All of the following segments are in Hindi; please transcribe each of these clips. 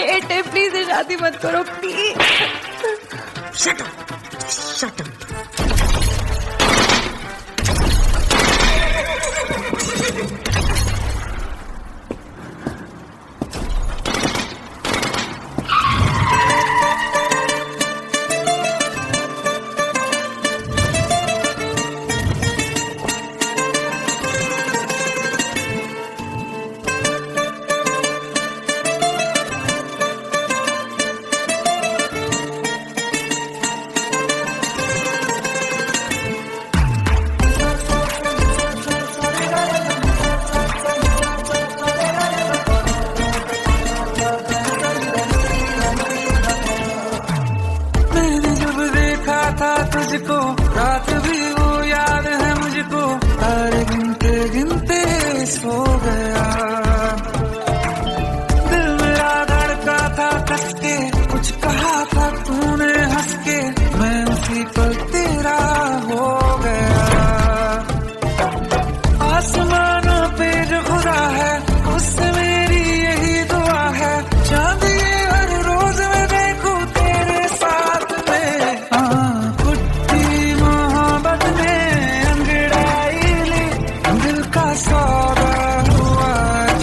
डेट है, प्लीज शादी मत करो please. Shut up, shut up. तुझको रात भी वो याद है मुझको, तारे गिनते गिनते सो गया। दिल मेरा धड़का था कस के, कुछ कहा था तूने हंस के, मैं उसी पर तेरा हो गया। आसमानों पे जो खुदा है उससे मेरी यही दुआ है, चांद ये हर रोज मैं देखूं तेरे साथ में। सौदा हुआ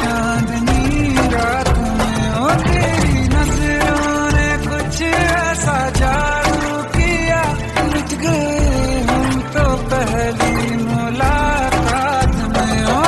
चांदनी रात में, ओ तेरी नजरों ने कुछ ऐसा जादू किया, लुट गए हम तो पहली मुलाकात में। ओ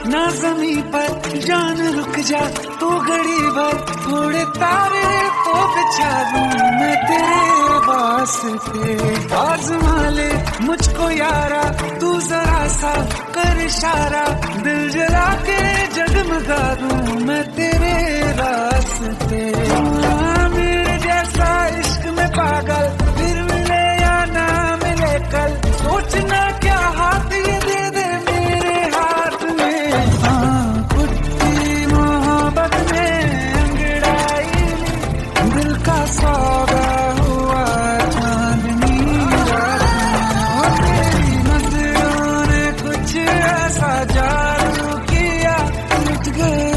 ना ज़मीं पर जान रुक जा तू घड़ी भर, थोड़े तारे तो बिछा दूं मैं तेरे वास्ते। आज़मा ले मुझको यारा तू जरा सा कर इशारा, दिल जला के जगमगा दूं मैं तेरे रास्ते। मेरे जैसा इश्क में पागल फिर मिले या ना मिले कल, सोचना क्या हाथ ये दे दे मेरे हाथ में। कुत्ती मोहब्बत में अंगड़ाई दिल का सौदा हुआ चांदनी रात में, तेरी नजरों ने कुछ ऐसा जादू किया, लुट गए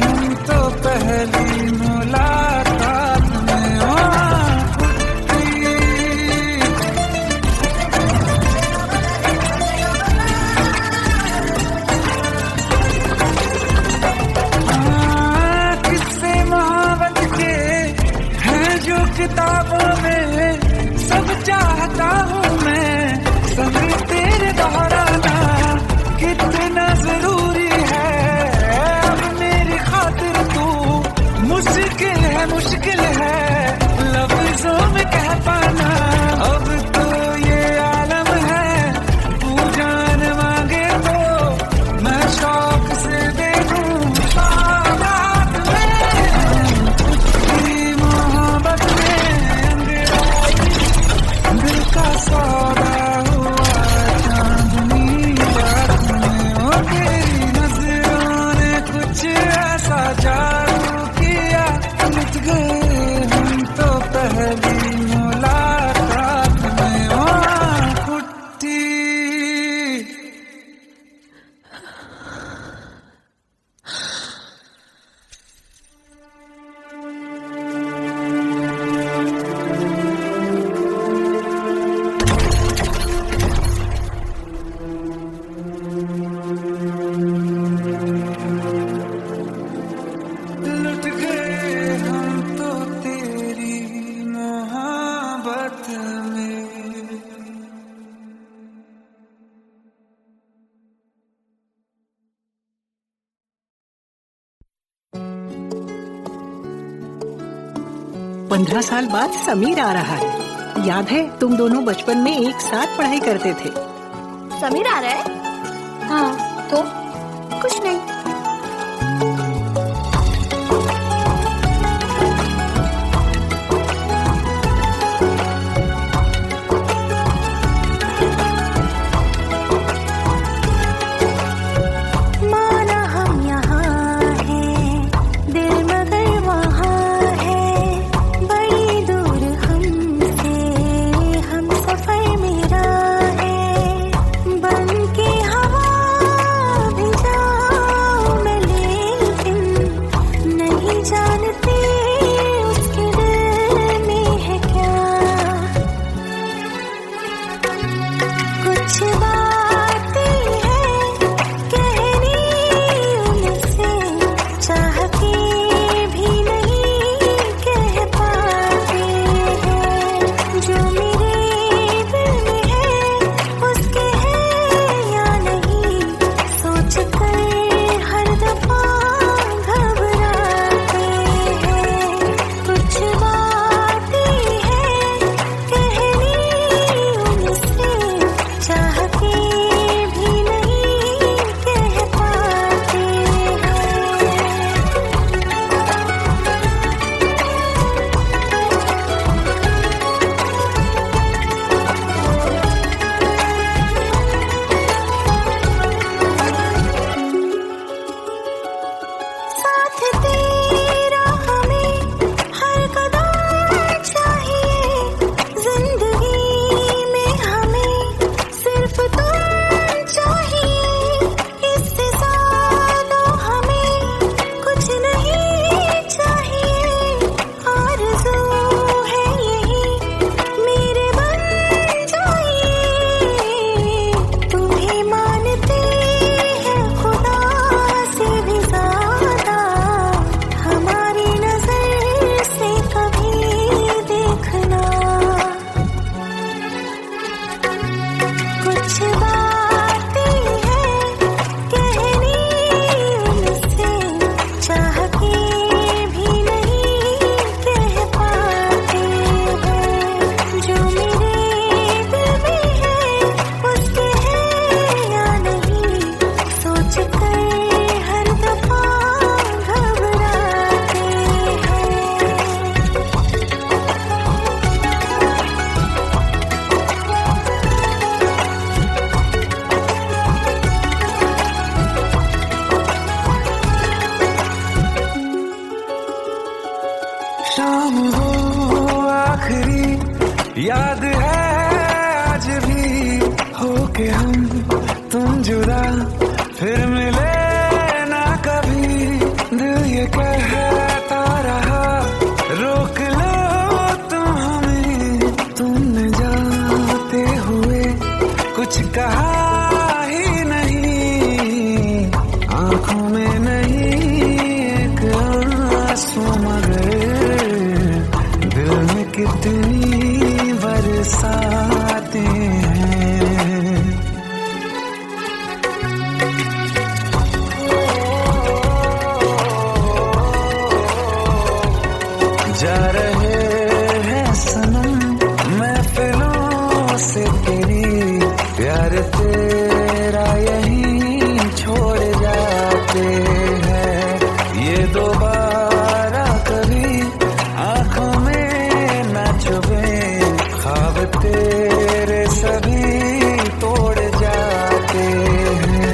हम तो पहली मुलाकात में। किताबों में सब चाहता हूँ मैं, संग तेरे दोहराना कितना जरूरी है। अब मेरी खातिर तू मुश्किल है लफ्जों में कह पाना। अब तो ये आलम है तू जान मांगे तो मैं शौक से दे दूँ। सौदा हुआ चांदनी रात में, ओ तेरी नजरों ने कुछ ऐसा जादू किया, लुट गए 15 साल बाद समीर आ रहा है। याद है तुम दोनों बचपन में एक साथ पढ़ाई करते थे। समीर आ रहा है? हाँ तो कुछ नहीं। शाम वो आखिरी याद है आज भी, होके हम तुम जुदा फिर मिले ना कभी। दिल ये कहता रहा रोक लो तुम हमें, तुमने जाते हुए कुछ कहा ही नहीं। आंखों में नहीं एक आंसू मगर दिल में कितनी बरसाते हैं। जा रहे हैं सनम महफिलों से तेरी, प्यार तेरा यहीं छोड़ जाते हैं। ये दोबारा कभी आंखों में न चुभे, ख्वाब तेरे सभी तोड़ जाते हैं।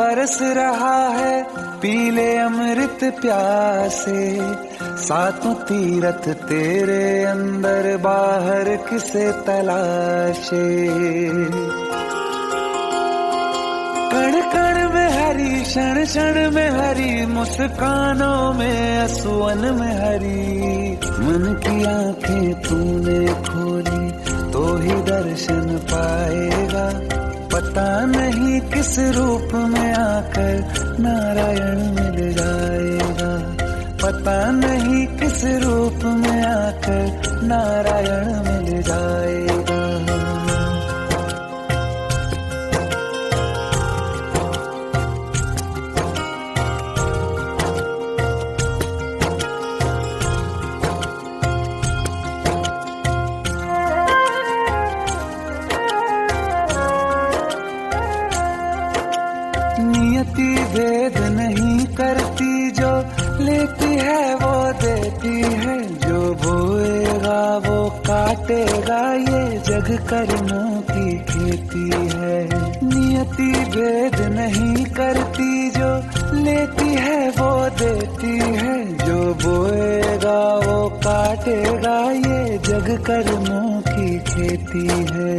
बरस रहा है पीले अमृत प्यासे, सातों तीरथ तेरे अंदर बाहर किसे तलाशे। कण कण में हरी, क्षण क्षण में हरी, मुस्कानों में असुवन में हरी। मन की आंखें तूने खोली तो ही दर्शन पाएगा, पता नहीं किस रूप में आकर नारायण मिल जाएगा। पता नहीं किस रूप में आकर नारायण मिल जाएगा। नियति भेद नहीं करती, जो लेती है वो देती है, जो बोएगा वो काटेगा, ये जग कर्मों की खेती है। नियति भेद नहीं करती, जो लेती है वो देती है, जो बोएगा वो काटेगा, ये जग कर्मों की खेती है।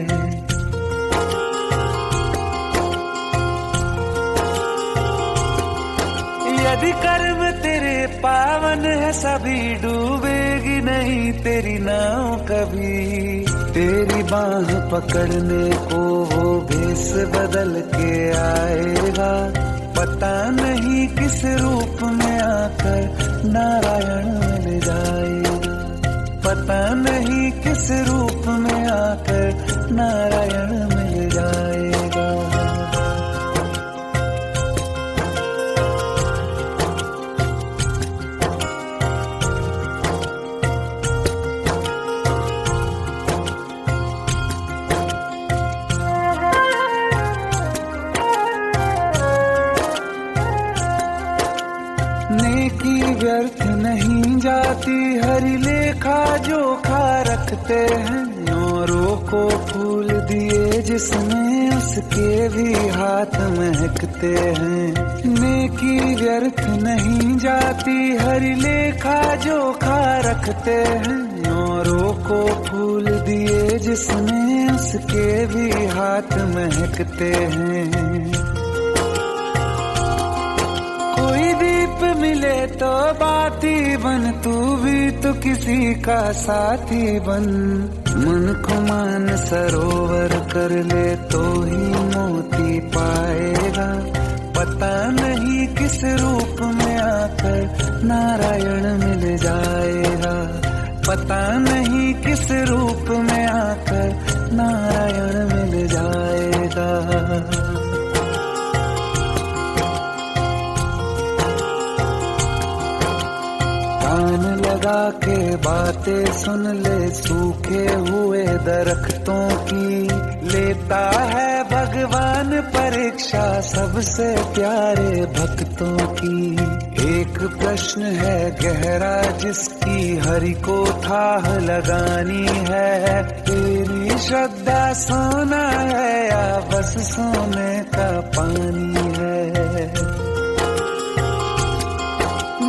यदि कर्म तेरे पावन है सभी, डूबेगी नहीं तेरी नाव कभी। तेरी बाह पकड़ने को वो भेष बदल के आएगा, पता नहीं किस रूप में आकर नारायण मिल जाएगा। पता नहीं किस रूप में आकर नारायण मिल जाएगा। नेकी व्यर्थ नहीं जाती, हरि लेखा जोखा रखते हैं। औरों को फूल दिए जिसमें, उसके भी हाथ महकते हैं। नेकी व्यर्थ नहीं जाती, हरि लेखा जोखा रखते हैं। औरों को फूल दिए जिसमें, उसके भी हाथ महकते हैं। कोई दीप मिले तो बाती बन, तू भी तो किसी का साथी बन। मन को मान सरोवर कर ले तो ही मोती पाएगा, पता नहीं किस रूप में आकर नारायण मिल जाएगा। पता नहीं किस रूप में आकर नारायण मिल जाएगा। कान लगा के बातें सुन ले सूखे हुए दरख्तों की, लेता है भगवान परीक्षा सबसे प्यारे भक्तों की। एक प्रश्न है गहरा जिसकी हरि को थाह लगानी है, तेरी श्रद्धा सोना है या बस सोने का पानी है।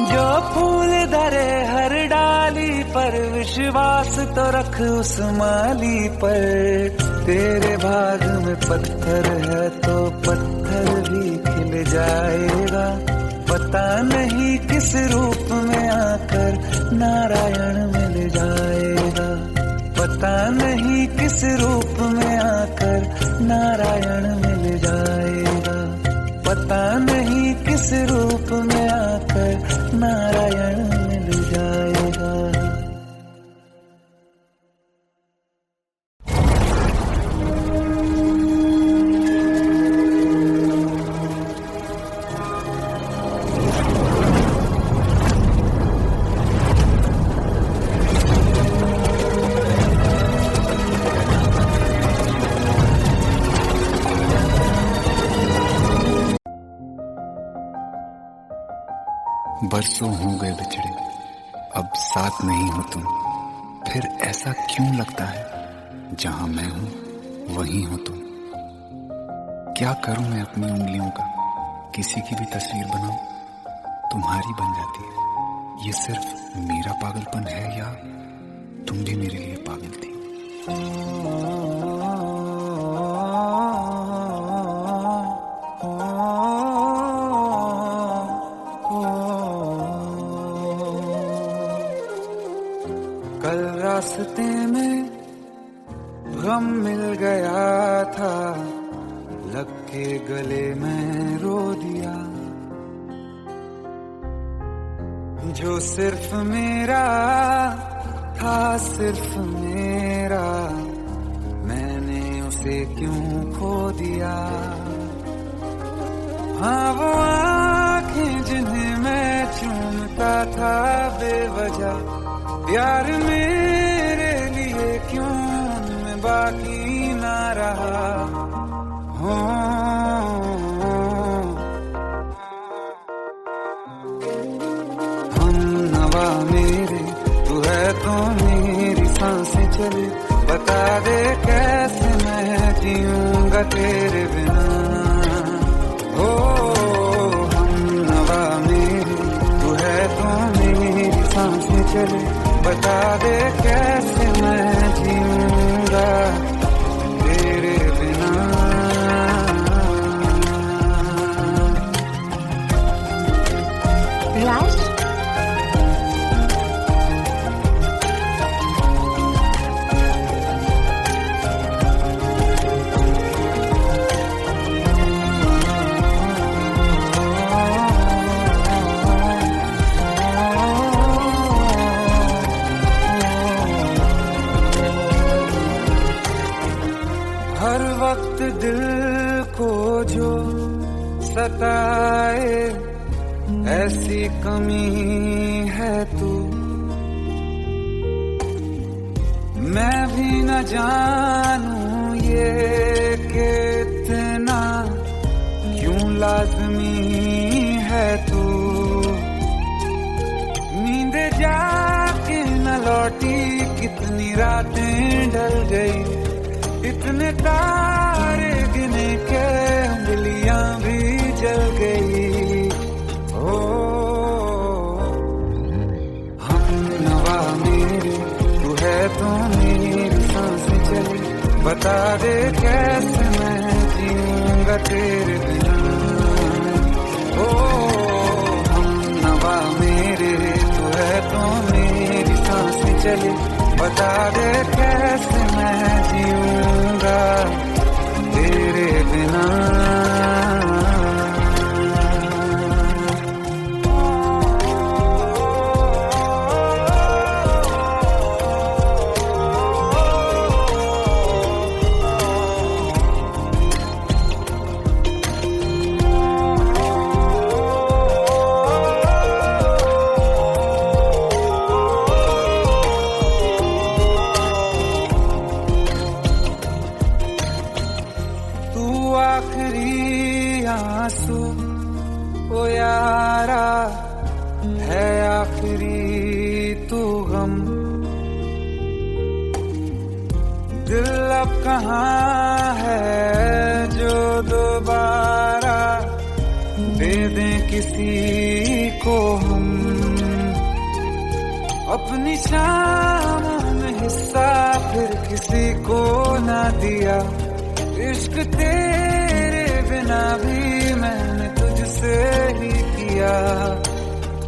जो फूल धरे हर डाली पर, विश्वास तो रख उस माली पर। तेरे भाग में पत्थर है तो पत्थर भी खिल जाएगा, पता नहीं किस रूप में आकर नारायण मिल जाएगा। पता नहीं किस रूप में आकर नारायण मिल जाएगा। पता नहीं किस रूप में आकर नारायण मिल जाएगा। बरसों हो गए बिछड़े, अब साथ नहीं हो तुम। फिर ऐसा क्यों लगता है, जहां मैं हूं वहीं हो तुम। क्या करूं मैं अपनी उंगलियों का, किसी की भी तस्वीर बनाऊं तुम्हारी बन जाती है। ये सिर्फ मेरा पागलपन है या तुम भी मेरे लिए पागल थी? कल रास्ते में गम मिल गया था, लग के गले में रो दिया। जो सिर्फ मेरा था, सिर्फ मेरा, मैंने उसे क्यों खो दिया। हाँ वो आँखें जिन्हें मैं चूमता था बेवजह, प्यार मेरे लिए क्यों उनमें बाकी ना रहा। हो हम नवा मेरे, तू है तो मेरी सांसें चले, बता दे कैसे मैं जीऊंगा तेरे बिना। हो हम नवा मेरे, तू है तो मेरी सांसें चले, बता दे कैसे मैं जीऊंगा तेरे बिना। राज, हर वक्त दिल को जो सताए, ऐसी कमी है तू। मैं भी न जानूं ये कि इतना क्यों लाज़मी है तू। नींद जाके न लौटी, कितनी रातें ढल गई, इतने तारे गिने के उंगलियां भी जल गई। ओ हम नवा मेरे, तू है तो मेरी सांसें चली, बता दे कैसे मैं जीऊंगा तेरे बिना। ओ हम नवा मेरे, तू है तो मेरी सांसें चली, बता दे कैसे मैं जीऊंगा तेरे बिना। आखिरी आंसू ओ यारा है, आखिरी तू गम। दिल अब कहाँ है जो दोबारा दे दें किसी को हम। अपनी शामों में हिस्सा फिर किसी को ना दिया, इश्क तेरे बिना भी मैंने तुझसे ही किया।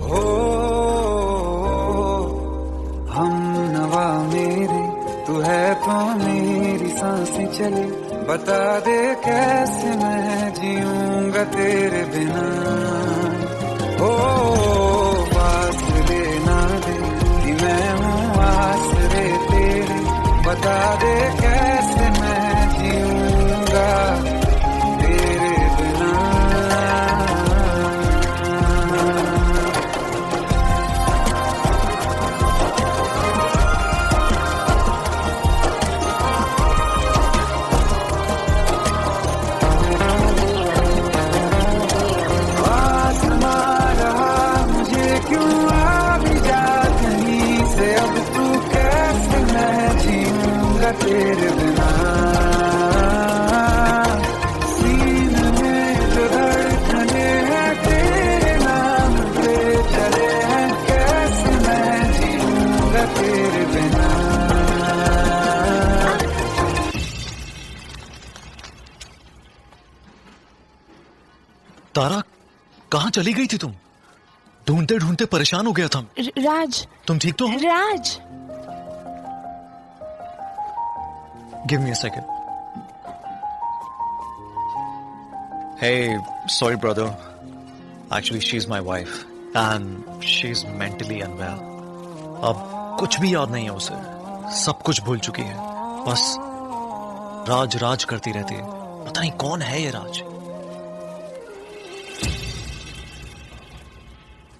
हो हम नवा मेरे, तू है तो मेरी सांसें चले, बता दे कैसे मैं जीऊंगा तेरे बिना। हो फासले ना दे कि मैं हूँ आसरे तेरे, बता दे कैसे मैं जीऊंगा तेरे बिना। आसमां रहा मुझे क्यों, आ भी जा कहीं से, अब तू कैसे मैं जीऊंगा तेरे बिना। सीने में जो धड़कने चली गई थी तुम? ढूंढते ढूंढते परेशान हो गया था। राज, तुम ठीक तो हो? Raj, give me a second. Hey, sorry brother. Actually, she's my wife and she's mentally unwell. अब कुछ भी याद नहीं है उसे, सब कुछ भूल चुकी है। बस राज राज करती रहती है। पता नहीं कौन है ये राज।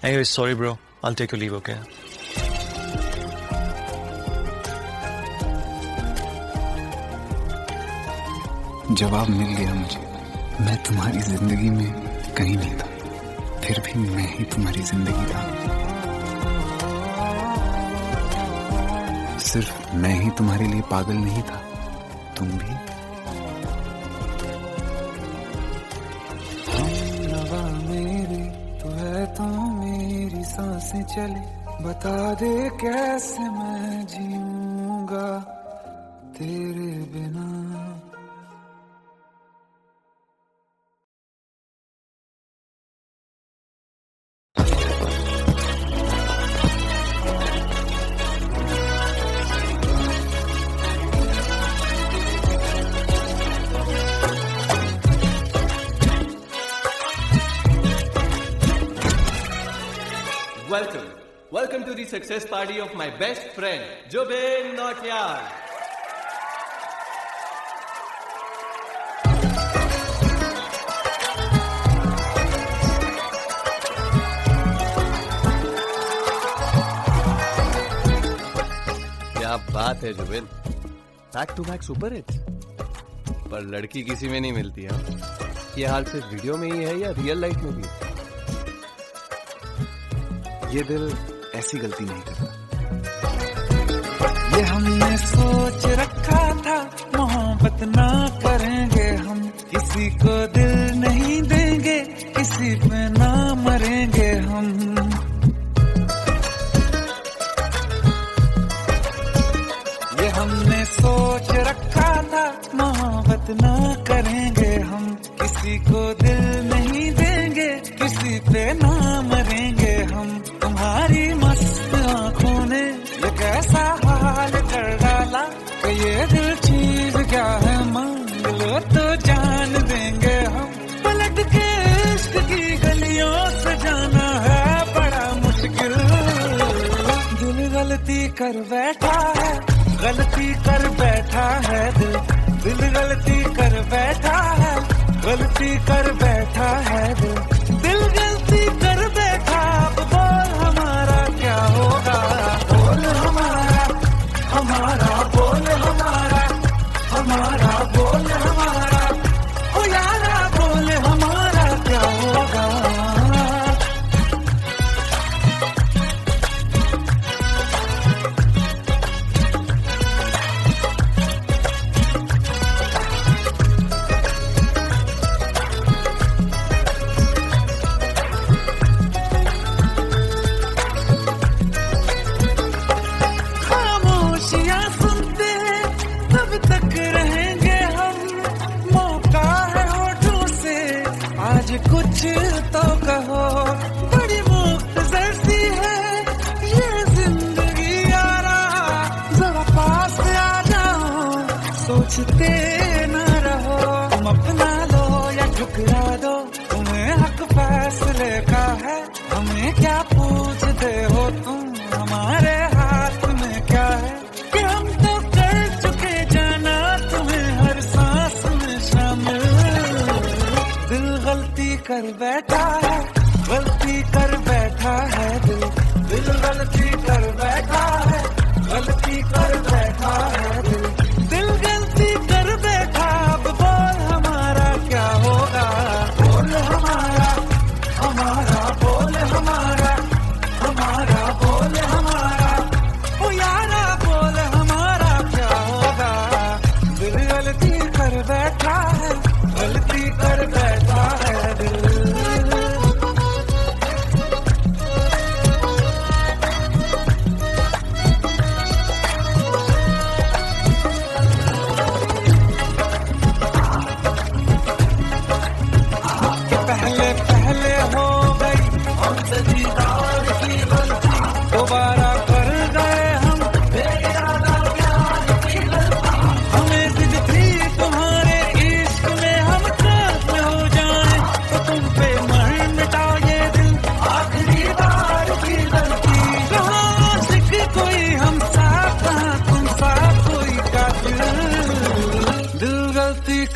Anyway, sorry bro. I'll take your leave, okay? जवाब मिल गया मुझे। मैं तुम्हारी जिंदगी में कहीं नहीं था, फिर भी मैं ही तुम्हारी जिंदगी था। सिर्फ मैं ही तुम्हारे लिए पागल नहीं था, तुम भी। हमनवा मेरी तू है तो मेरी सांसें चले, बता दे कैसे मैं जीऊंगा तेरे बिना। Welcome to the success party of my best friend, Jobin Nautiyal. क्या बात है Jubin, back to back super hits. पर लड़की किसी में नहीं मिलती है। ये हाल सिर्फ वीडियो में ही है या रियल लाइफ में भी? ये दिल ऐसी गलती नहीं करता। ये हमने सोच रखा था मोहब्बत ना करेंगे हम, किसी को दिल नहीं देंगे, किसी पे ना मरेंगे हम। ये हमने सोच रखा था मोहब्बत ना करेंगे हम, किसी को दिल नहीं देंगे, किसी पे ना मरेंगे हम। तुम्हारी मस्त आंखों ने ये कैसा हाल कर डाला कि ये दिल चीज क्या है, मांग लो तो जान देंगे हम। पलट के इश्क की गलियों से जाना है बड़ा मुश्किल। दिल गलती कर बैठा है, गलती कर बैठा है दिल, दिल गलती कर बैठा है, गलती कर बैठा है दिल, दिल गलती कर बैठा। अब बोल हमारा क्या होगा, बोल हमारा, हमारा बोल हमारा, हमारा बोल हमारा, ओ यारा बोल हमारा क्या होगा।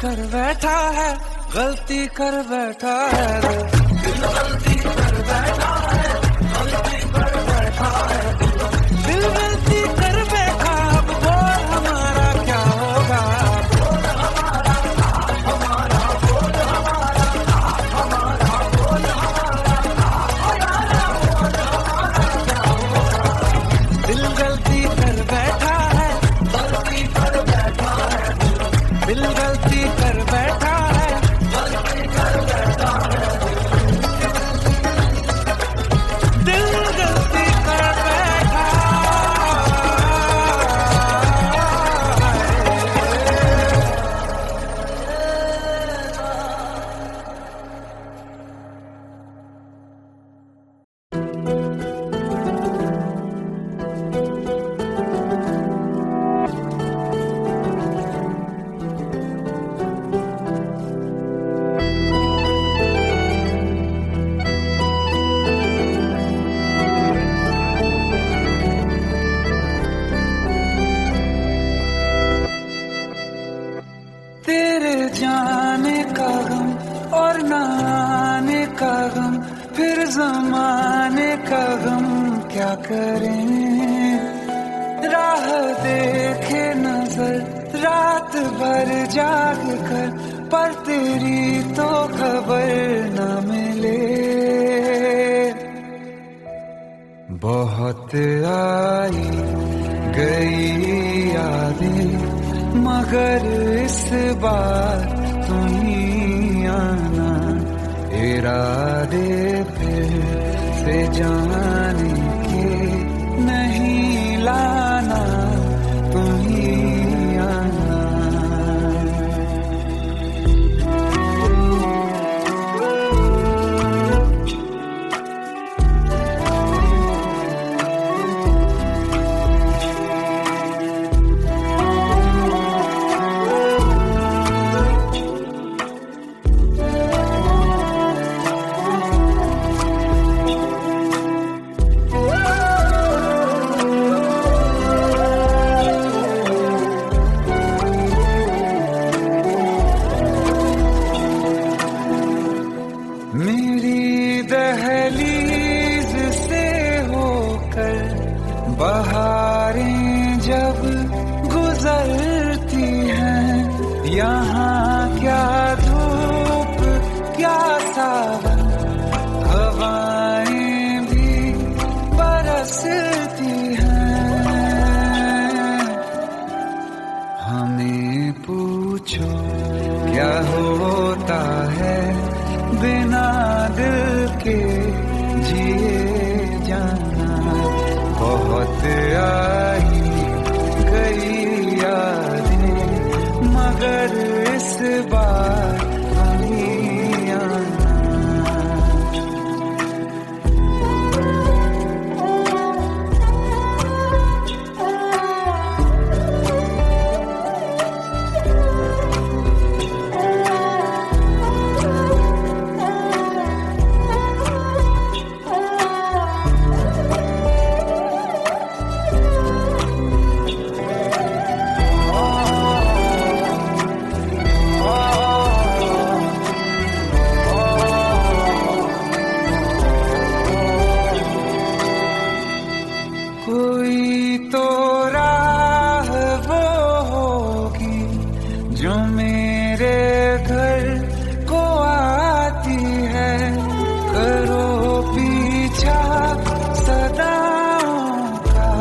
कर बैठा है, गलती कर बैठा है, दिल गलती कर बैठा है, गलती कर बैठा है, दिल गलती कर बैठा। अब बोल हमारा क्या होगा, बोल हमारा हमारा, बोल हमारा हमारा, बोल हमारा क्या होगा। दिल गलती कर बैठा है, गलती कर बैठा है, दिल गलती कर बैठा है, गलती कर बैठा है, दिल गलती कर बैठा है। तेरे जाने का गम और न आने का गम, फिर जमाने का गम क्या करें। राह देखे नजर रात भर जाग कर, पर तेरी तो खबर न मिले। बहुत आई गई यादें, मगर इस बार तुम ही आना। इरादे फिर से जाने के नहीं लाना, तुम ही आना। मेरी दहलीज से होकर बहारें जब गुजरती हैं, यहाँ क्या धूप क्या सावन, हवाएं भी बरसती हैं। हमें पूछो क्या होता है बिना दिल के जिए जाना। बहुत आई गई यादें, मगर इस बार नहीं आना। कोई तो राह वो होगी जो मेरे घर को आती है। करो पीछा सदाओं का,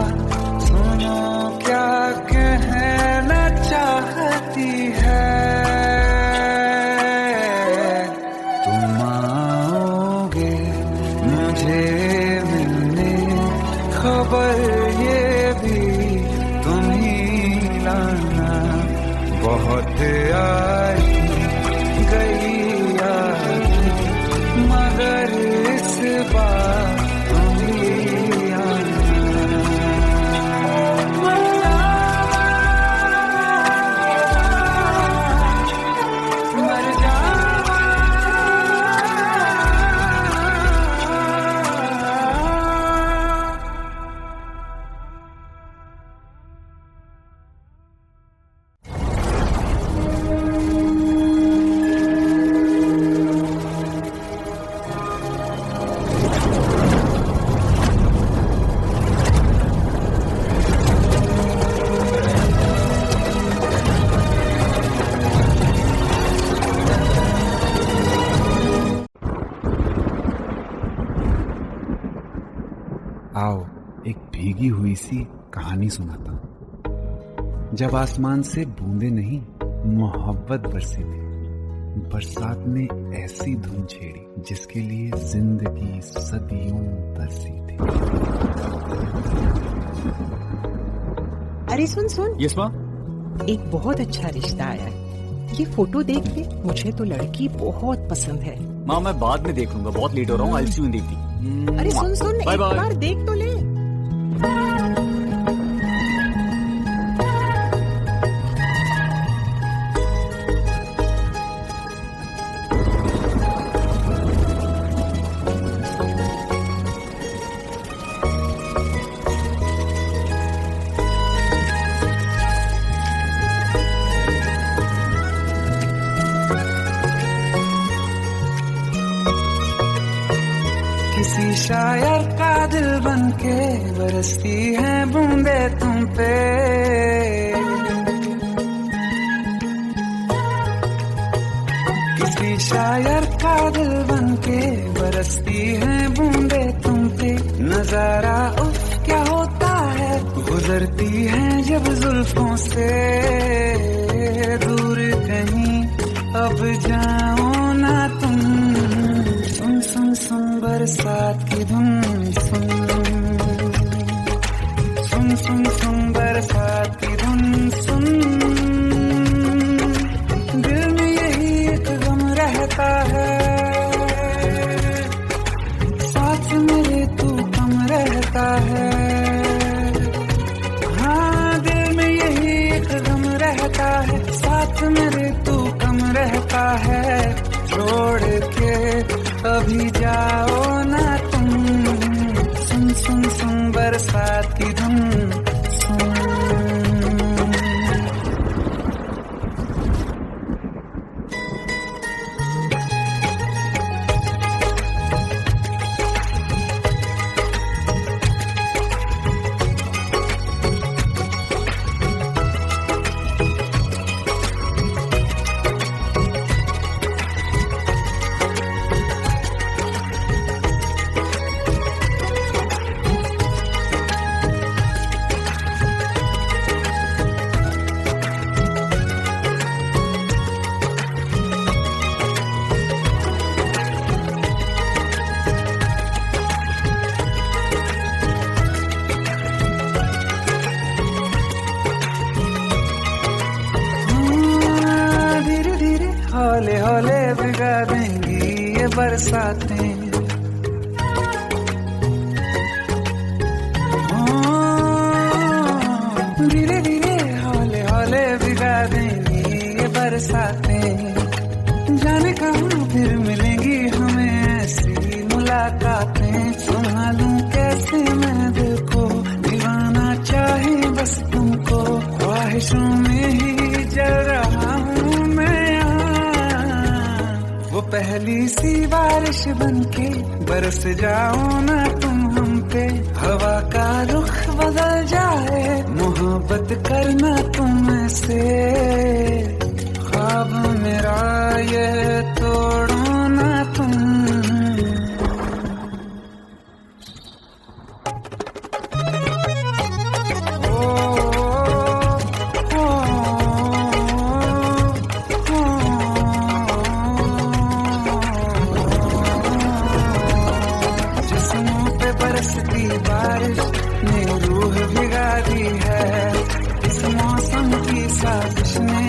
सुनो क्या कहना चाहती है। तुम आओगे मुझे मिलने, खबर ये भी तुम ही लाना। बहुत आई गई यादें, मगर इस बार तुम ही आना। मर जावा, मर जावा। आओ एक भीगी हुई सी कहानी सुनाता हूं। जब आसमान से बूंदे नहीं मोहब्बत बरसी थी, बरसात ने ऐसी धुन छेड़ी जिसके लिए जिंदगी सदियों तरसी थी। अरे सुन सुन, यस माँ। एक बहुत अच्छा रिश्ता आया है। ये फोटो देख ले, मुझे तो लड़की बहुत पसंद है। माँ मैं बाद में देख लूंगा, बहुत लेट हो रहा हूँ। आई सी यू इन द इवनिंग। अरे सुन सुन, बाय एक बाय। बार देख तो ले। किसी शायर का दिल बनके बरसती है बूंदे तुम पे। किसी शायर का दिल बनके बरसती है बूंदे तुम पे। नजारा उफ क्या होता है, गुजरती है जब जुल्फों से। दूर कहीं अब जाओ ना तुम, सुन सुन सुन बरसात की धुन। सुन सुन सुन सुन बरसात की धुन। सुन दिल में यही एक गम रहता है, साथ मेरे तू कम रहता है। हाँ दिल में यही एक गम रहता है, साथ मेरे तू कम रहता है। छोड़ के अभी जाओ ना तुम, सुन सुन सुन बरसात की धुन। सुन हौले हौले भिगा देंगी ये बरसातें। धीरे धीरे हौले हौले भिगा देंगी ये बरसातें। जाने कहाँ फिर मिलेंगी हमें ऐसी मुलाकातें। संभालूं कैसे मैं दिल को, दीवाना चाहे बस तुमको। ख्वाहिशों में ही जल रहा हूँ मैं यहाँ, वो पहली सी बारिश बनके बरस जाओ ना तुम हम पे। हवा का रुख बदल जाए, मोहब्बत करना तुम से। ख्वाब मेरा ये तोड़ो ना तुम। बरसती बारिश ने रूह भिगा दी है, इस मौसम की साजिश ने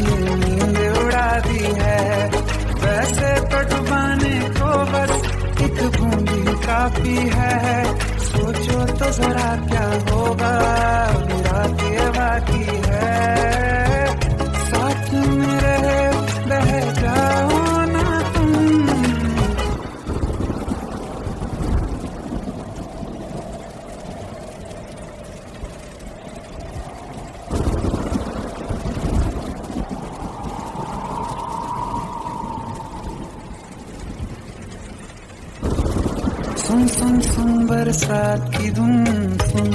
ये नींद उड़ा दी है। वैसे तो डुबाने को बस एक बूंदी काफी है, सोचो तो जरा क्या होगा रात ये बाकी है। साथ मेरे बह जाओ ना तुम। सुन सुन सुन बरसात की धुन। सुन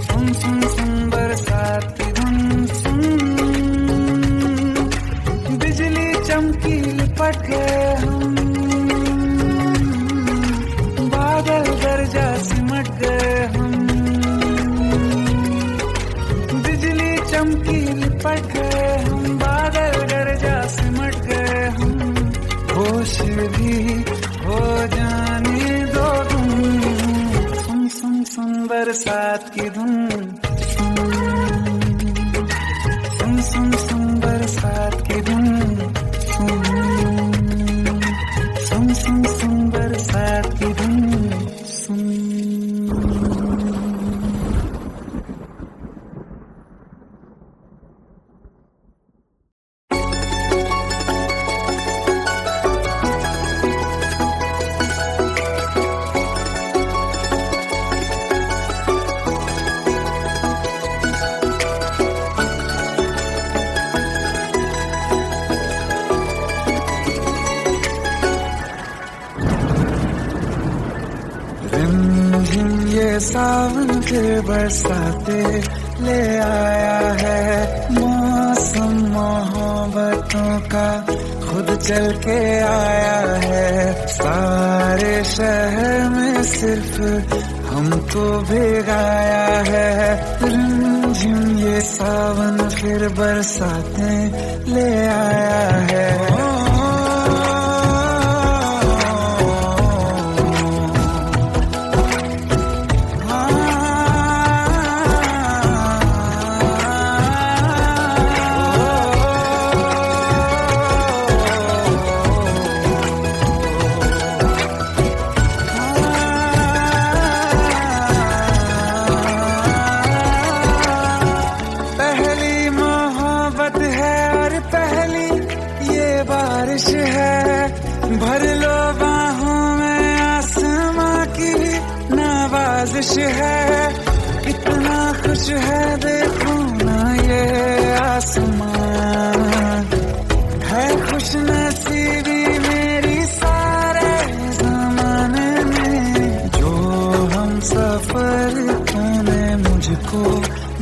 सुन सुन सुन बरसात की धुन। सुन बिजली चमकी लिपट गए हम, बादल बरसात की धुन सुन सुन सुन बरसात की धुन सुन सुन सुन सुन बरसात की धुन सुन। ये सावन फिर बरसाते ले आया है, मौसम मोहब्बतों का खुद चल के आया है। सारे शहर में सिर्फ हमको भिगाया है। रिमझिम ये सावन फिर बरसाते ले आया है। भर लो बाहों में आसमां की नवाजिश है। कितना खुश है देखो ना ये आसमां, है खुश नसीबी मेरी सारे जमाने में। जो हम सफर तूने मुझको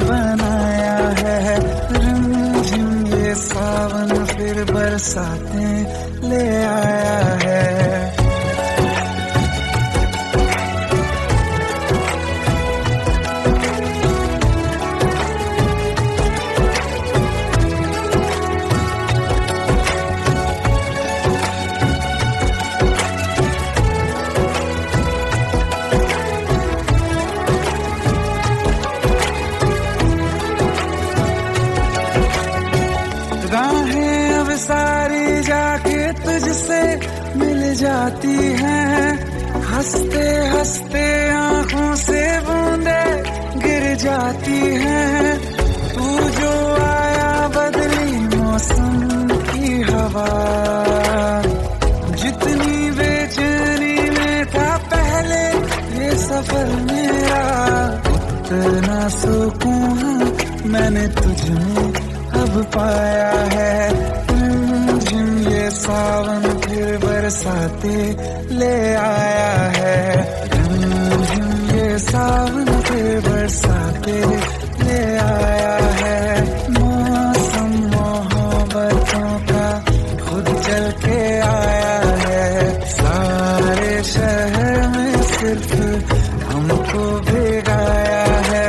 बनाया है। रिमझिम ये सावन फिर बरसाते ले आया है। राहें अब सारी जाके तुझसे मिल जाती हैं। हंसते हंसते आंखों से बूंदे गिर जाती हैं। तू जो आया बदली मौसम की हवा, जितनी बेचैनी में था पहले ये सफर मेरा, उतना सुकून मैंने तुझ में अब पाया है। रिमझिम ये सावन फिर बरसाते ले आया है। रिमझिम ये सावन फिर बरसाते ले आया है। मौसम मोहब्बतों का खुद चल के आया है। सारे शहर में सिर्फ हमको भिगाया है।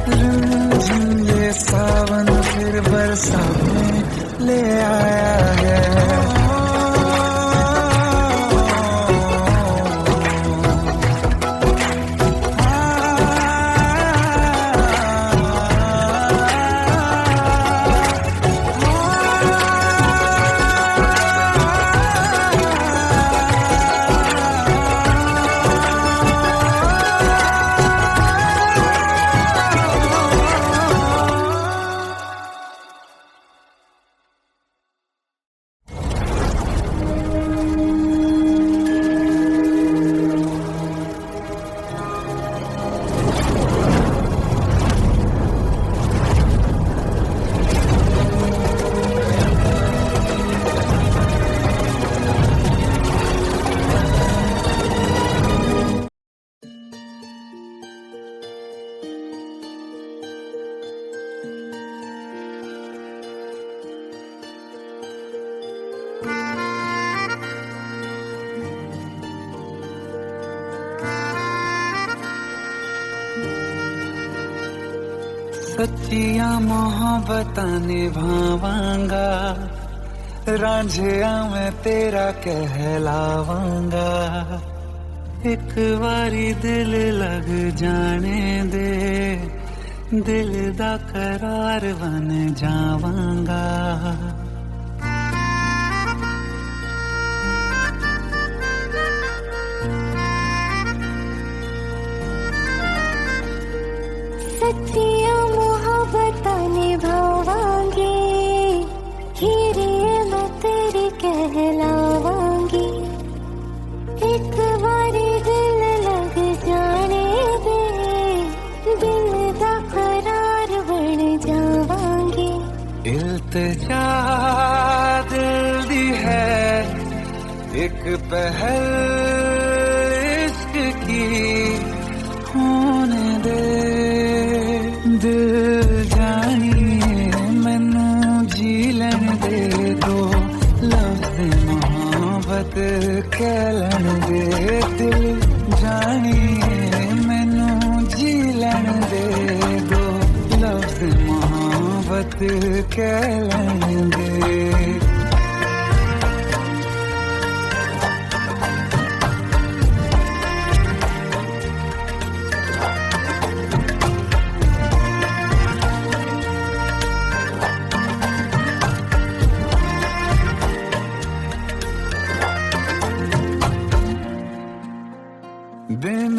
रिमझिम ये सावन फिर बरसाते ले आया है। सच्चिया मोहब्बतां निभावांगा, रांझिया मैं तेरा कहलावांगा। एक बारी दिल लग जाने दे, दिल दा करार बन जावांगा। सच्चियां मोहब्बत निभावांगी, हीरे मैं तेरी कहलावांगी। एक बारी दिल लग जाने दे, दिल दा करार बन जावांगी। इल्तिजा दिल दी है एक पहल इश्क की होने दे, दिल जानिए मैनू जी लैन दे दो, लफ्ज़ मोहब्बत कह लैन दे, दिल जानिए मैनू जी लैन दे दो, लफ्ज़ मोहब्बत कह लैन दे। दिन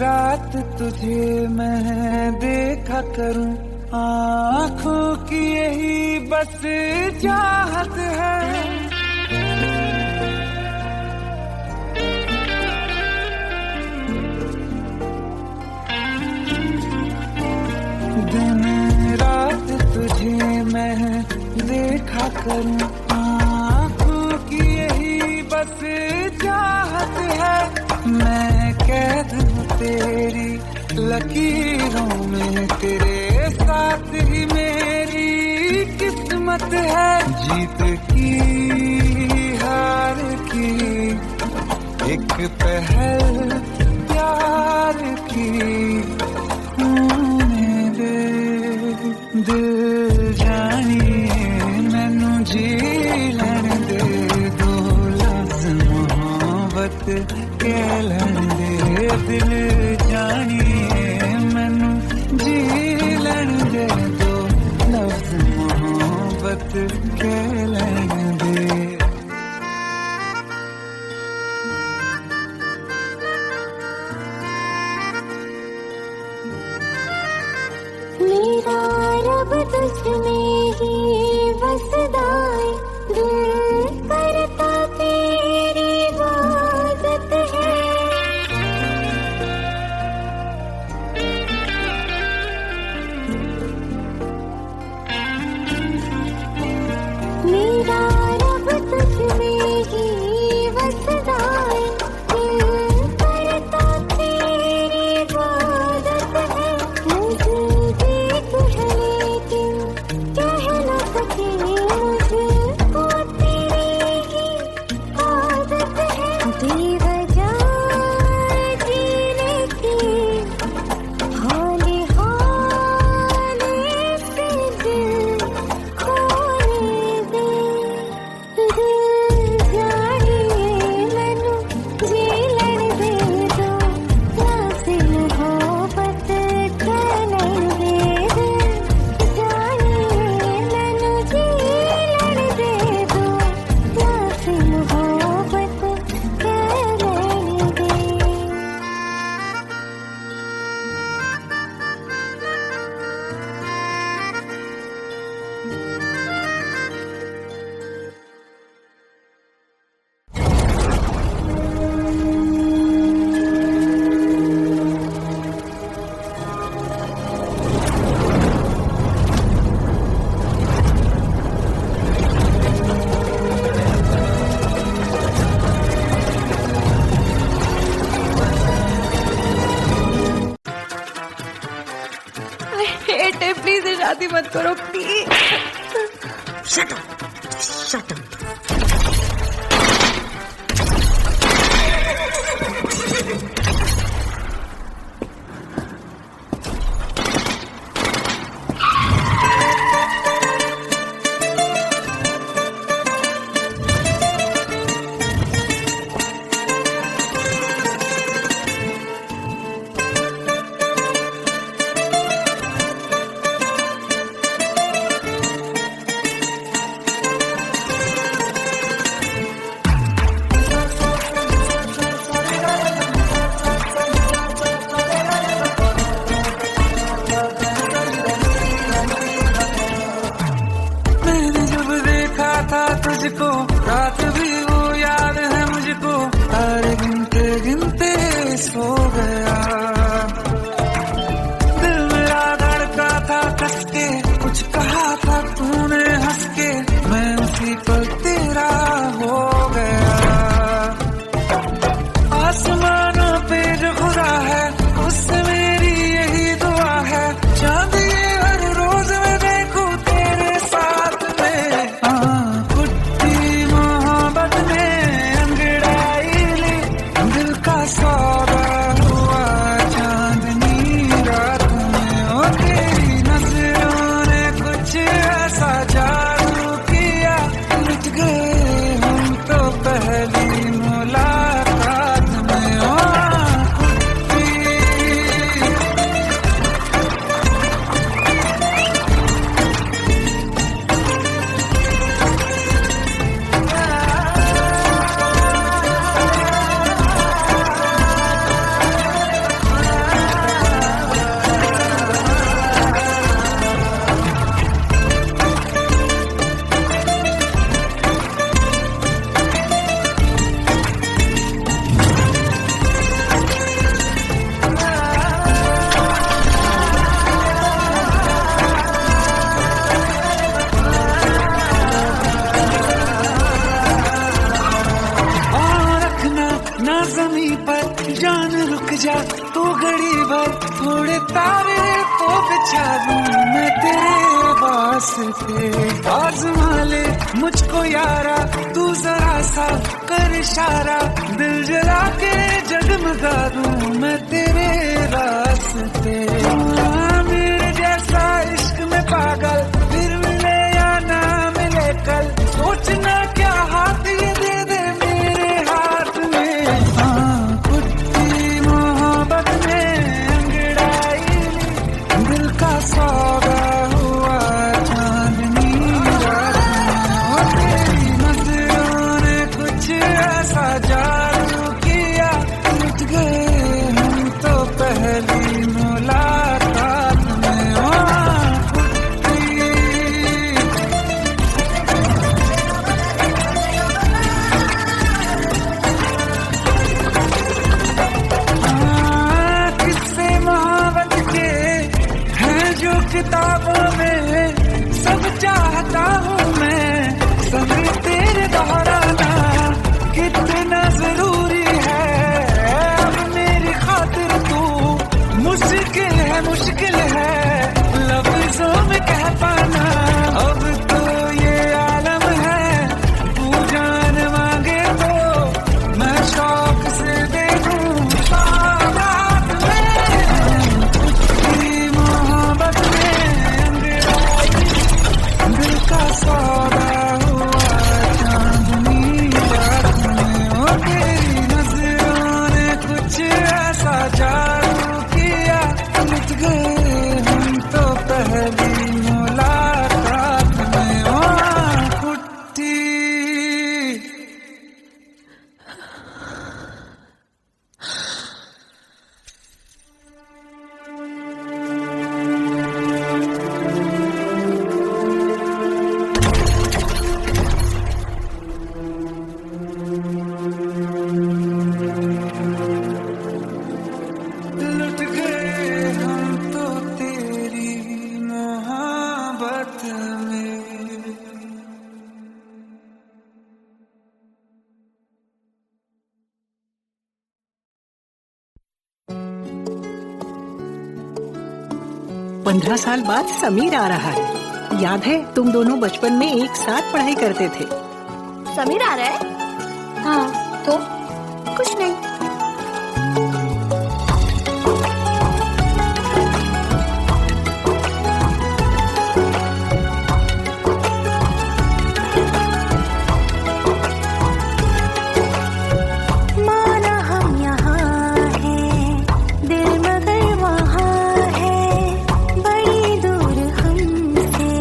रात तुझे मैं देखा करूं, आँखों की यही बस चाहत है। दिन रात तुझे मैं देखा करूं, आँखों की यही बस चाहत है। मैं कैद हूँ तेरी लकीरों में, तेरे साथ ही मेरी किस्मत है। जीत की हार की एक पहल प्यार की होने दे, दिल जानिए मैनू जी लैन दे दो, लफ्ज़ मोहब्बत कह लैन दे, दिल जानिए मैनू जी लैन दे दो, लफ्ज़ मोहब्बत कह लैन दे। मेरा रब तुझ में ही बसदा है, दिल करता तेरी इबादत है। मेरा रब तुझ में ही बसदा है, दिल करता तेरी इबादत है। मुझे देख है लेकिन कह न सके, मुझको तेरी ही आदत है। बेवजह जीने की हाले हाले से दिल खोने दे, दिल जानिए मैनू जी लैन दे दो, लफ्ज़ मोहब्बत कह लैन दे, दिल जानिए मैनू जी लैन दे दो, लफ्ज़ मोहब्बत कह लैन दे। हेट है, प्लीज शादी मत करो please. Shut up, shut up. घड़ी भर थोड़े तारे तो बिछा दूं मैं तेरे वास्ते। आज़मा ले मुझको यारा तू जरा सा कर इशारा, दिल जला के जगमगा दूं मैं तेरे रास्ते। मेरे जैसा इश्क में पागल फिर मिले या ना मिले कल, सोचना क्या हाथ ये दे दे मेरे हाथ में। कुत्ती मोहब्बत में अंगड़ाई दिल का सौदा हुआ चांदनी रात में। तेरी नजरों ने कुछ ऐसा जादू किया, लुट गए हम तो पहली मुलाकात में। किस्से मोहब्बत के हैं जो किताबों में, सब चाहता हूँ मैं संग तेरे दोहराना। कितना जरूरी है अब मेरी खातिर तू, मुश्किल है लफ्जों में कह पाना। अब तो ये आलम है तू जान मांगे तो मैं शौक से दे दूं सौगात में। तेरी मोहब्बत में अंगड़ाई दिल का सौदा हुआ चांदनी रात में। ओ तेरी नजरों ने कुछ ऐसा जादू किया, लुट गए हम तो पहली मुलाकात में। ओ कुट्टी लुट गए हम तो तेरी मोहब्बत में। पंद्रह साल बाद समीर आ रहा है। याद है तुम दोनों बचपन में एक साथ पढ़ाई करते थे। समीर आ रहा है? हाँ तो कुछ नहीं। माना हम यहाँ हैं, दिल मगर वहाँ है, बड़ी दूर हमसे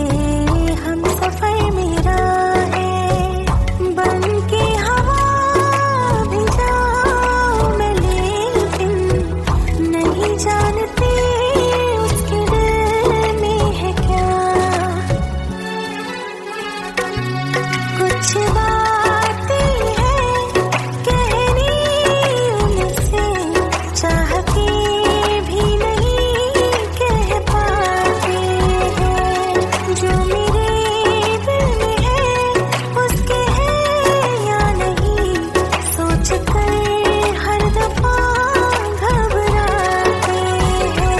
हम सफर मेरा है। बन के हवा भी जाऊं मैं, लेकिन नहीं जानती उसके दिल में है क्या। कुछ बातें हैं कहनी उनसे, चाह के भी नहीं कह पाते हैं। जो मेरे दिल में है उसके है या नहीं, सोच कर हर दफा घबराते हैं।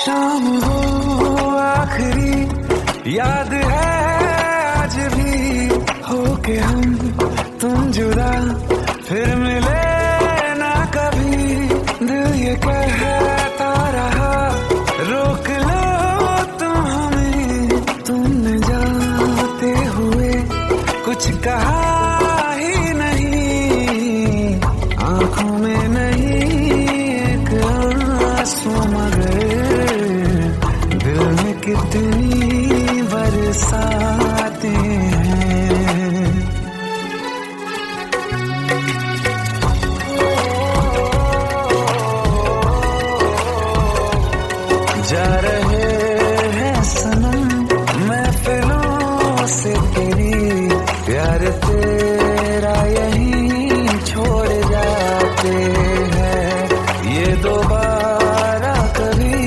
शाम हो आखिरी याद है आज भी, हो के हम तुम जुदा फिर मिले ना कभी। दिल ये कहता रहा रोक लो तुम हमें, तुमने जाते हुए कुछ कहा ही नहीं, आंखों में नहीं एक आंसू मगर दिल में कितनी बरसाते हैं। जा रहे हैं सनम महफिलों से तेरी, प्यार तेरा यहीं छोड़ जाते हैं। ये दोबारा कभी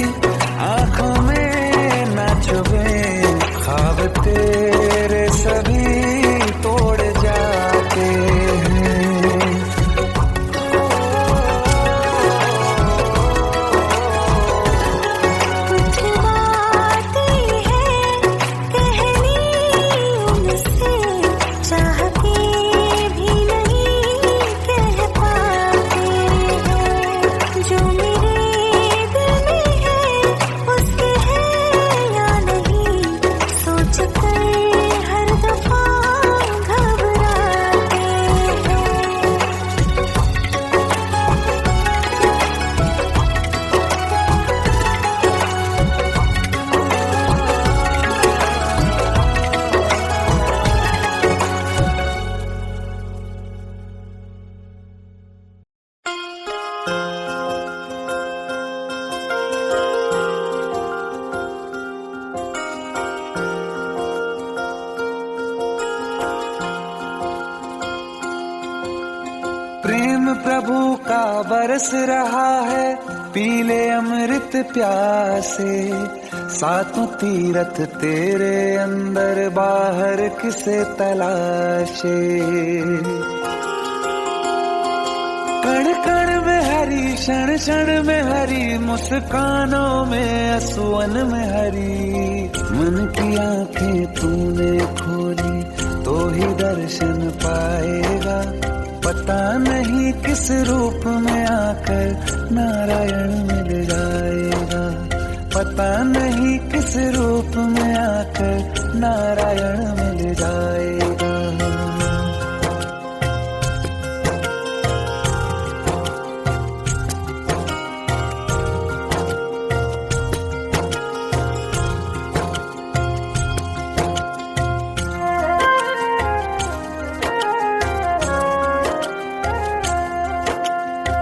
आंखों में न चुभे, ख्वाब तेरे सभी तोड़ जाते हैं। कुछ बातें हैं कहनी उनसे, चाह के भी नहीं कह पाते हैं। जो मेरे दिल में है उसके है या नहीं, सोच कर हर दफा घबराते हैं। प्रेम प्रभु का बरस रहा है पीले अमृत प्यासे, सातों तीरथ तेरे अंदर बाहर किसे तलाशे। कण कण में हरी क्षण क्षण में हरी, मुस्कानों में असुवन में हरी। मन की आंखें तूने खोली तो ही दर्शन पाएगा, पता नहीं किस रूप में आकर नारायण मिल जाएगा। पता नहीं किस रूप में आकर नारायण मिल जाएगा।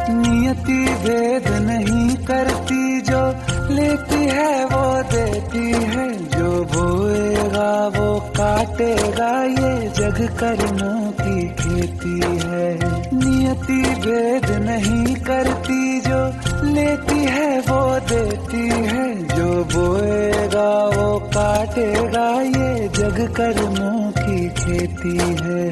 नियति भेद नहीं करती, जो लेती है वो देती है। जो बोएगा वो काटेगा, ये जग कर्मों की खेती है। नियति भेद नहीं करती, जो लेती है वो देती है। जो बोएगा वो काटेगा, ये जग कर्मों की खेती है।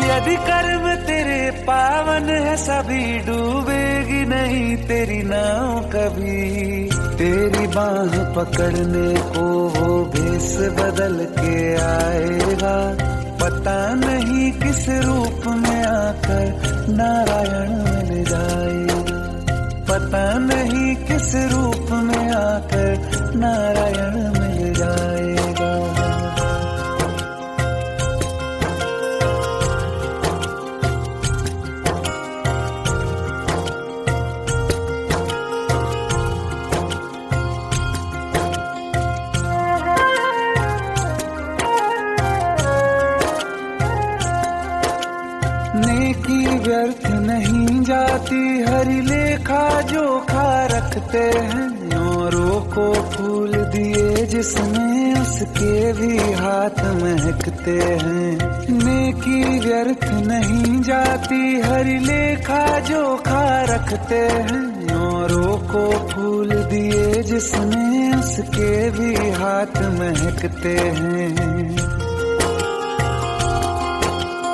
यदि कर्म तेरे पावन है सभी, डूबेगी नहीं तेरी नाव कभी। तेरी बाह पकड़ने को वो भेष बदल के आएगा, पता नहीं किस रूप में आकर नारायण मिल जाएगा। पता नहीं किस रूप में आकर नारायण मिल जाएगा। नेकी व्यर्थ नहीं जाती, हरि लेखा जोखा रखते हैं। औरों को फूल दिए जिसमें उसके भी हाथ महकते हैं। नेकी व्यर्थ नहीं जाती, हरि लेखा जोखा रखते हैं। औरों को फूल दिए जिसमें उसके भी हाथ महकते हैं।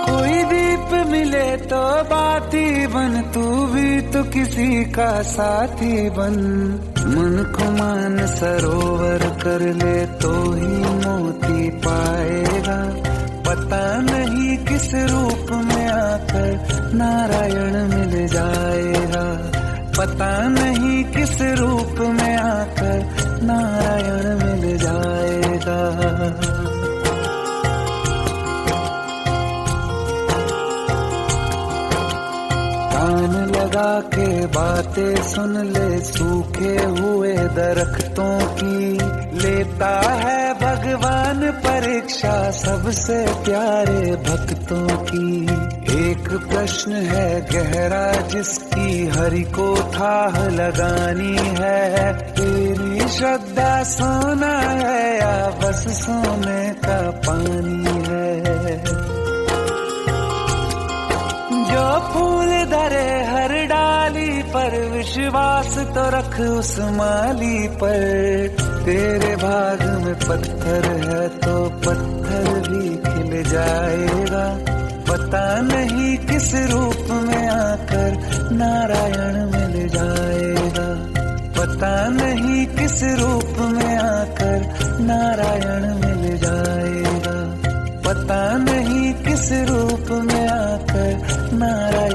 कोई दीप मिले तो बाती बन, तू भी तो किसी का साथी बन। मन को मान सरोवर कर ले तो ही मोती पाएगा। पता नहीं किस रूप में आकर नारायण मिल जाएगा। पता नहीं किस रूप में आकर नारायण मिल जाएगा। कान लगा के बातें सुन ले सूखे हुए दरख्तों की। लेता है भगवान परीक्षा सबसे प्यारे भक्तों की। एक प्रश्न है गहरा जिसकी हरि को थाह लगानी है। तेरी श्रद्धा सोना है या बस सोने का पानी है। जो फूल धरे हर डाली पर विश्वास तो रख उस माली पर। तेरे भाग में पत्थर है तो पत्थर भी खिल जाएगा। पता नहीं किस रूप में आकर नारायण मिल जाएगा। पता नहीं किस रूप में आकर नारायण मिल जाएगा। पता नहीं किस रूप में आकर नारायण